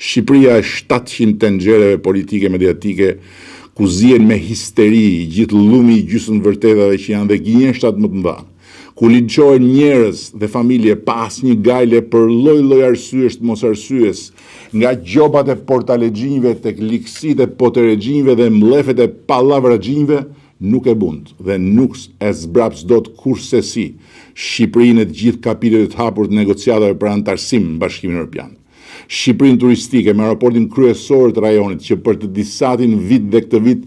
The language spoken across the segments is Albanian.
Shqipëria e 700 tenxhereve politike mediatike ku zihen me histeri gjithë llumi i gjysmë vërtetave që janë dhe gënjeshtat më të mëdha, ku linçohen njerëz dhe familje pa asnjë gajle për lloj-lloj arsyesh të mos arsyes, nga gjobat e portalegjinjve tek likësitë e poteregjinjve dhe mllefet e pallavragjinjve, nuk e bund dhe nuk e zbraps dot kurse si Shqipërinë e të gjithë kapitujve të hapur të negociatave për antarësim në Bashkimin Evropian. Shqipërinë turistike me aeroportin kryesor të rajonit që për të disatin vit dhe këtë vit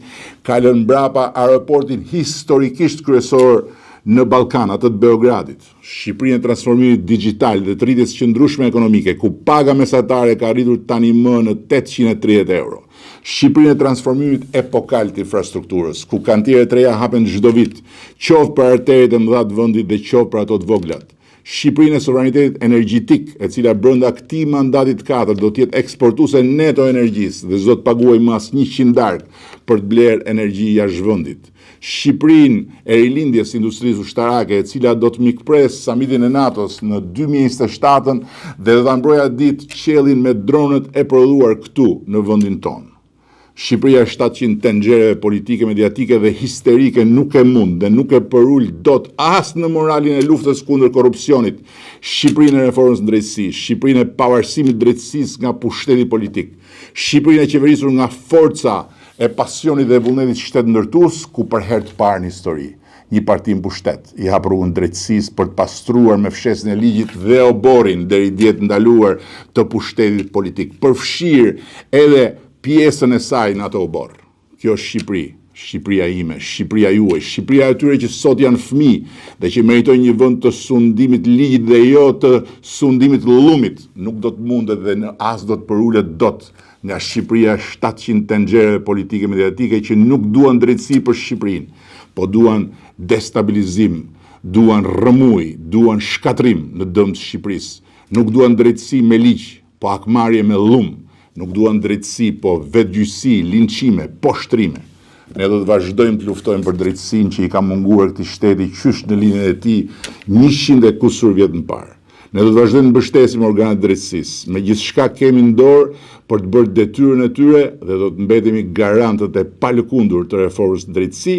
ka lënë mbrapa aeroportin historikisht kryesor në Ballkan, atë të Beogradit. Shqipërinë e transformimit digital dhe të rritjes qëndrueshme ekonomike, ku paga mesatare ka arritur tani më në 830 euro. Shqipërinë e transformimit epokal të infrastrukturës, ku kantiere të reja hapen çdo vit, qoftë për arteret e mëdha të vendit dhe qoftë për ato të voglat. Shqipërinë e sovranitetit energjetik, e cila brenda këtij mandatit 4 do të jetë eksportuese neto energjisë dhe s'do të paguajë më as 100 darkë për të blerë energji jashtë vendit. Shqipërinë e rilindjes industrisë ushtarake, e cila do të mikpres samitin e NATO-s në 2027 dhe do ta mbrojë ditë qiellin me dronët e prodhuar këtu në vendin tonë. Shqipëria 700 tenxhereve politike, mediatike dhe histerike nuk e mund dhe nuk e përul dot as në moralin e luftës kundër korrupsionit, Shqipërinë e reformës në drejtësi, Shqipërinë e pavarësimit drejtësisë nga pushteti politik, Shqipërinë e qeverisur nga forca e pasionit dhe vullnetit shtetëndërtues, ku për herë të parë në histori një parti në pushtet i hap rrugën drejtësisë për të pastruar me fshesën e ligjit dhe oborin deri dje të ndaluar të pushtetit politik, përfshir edhe pjesën e saj në ato obor. Kjo është Shqipëri, Shqipëria ime, Shqipëria juaj, Shqipëria e tyre që sot janë fëmijë dhe që meritojnë një vend të sundimit ligjit dhe jo të sundimit llumit. Nuk do të mundet dhe as do të përulet dot nga Shqipëria 700 tenxhereve politike mediatike që nuk duan drejtësi për Shqipërinë, po duan destabilizim, duan rrëmuj, duan shkatrim në dëm të Shqipërisë. Nuk duan drejtësi me ligj, po akmarrje me llum. Nuk duan drejtësi, po vetgjyqësi, linçime, poshtrime. Ne do të vazhdojmë të luftojmë për drejtësinë që i ka munguar këtij shteti qysh në linjën e tij 100 e kusur vjet më parë. Ne do të vazhdojmë të mbështesim organet drejtësisë. Me gjithçka kemi në dorë për të bërë detyrën e tyre dhe do të mbetemi garantët e palëkundur të reformës në drejtësi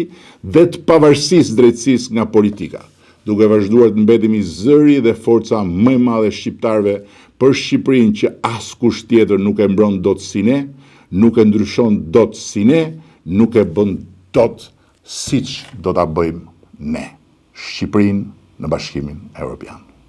dhe të pavarësisë drejtësisë nga politika, duke vazhduar të mbetemi zëri dhe forca më e madhe shqiptarëve për Shqipërinë që askush tjetër nuk e mbron dot si ne, nuk e ndryshon dot si ne, nuk e bën dot siç do ta bëjmë ne. Shqipërinë në Bashkimin Evropian.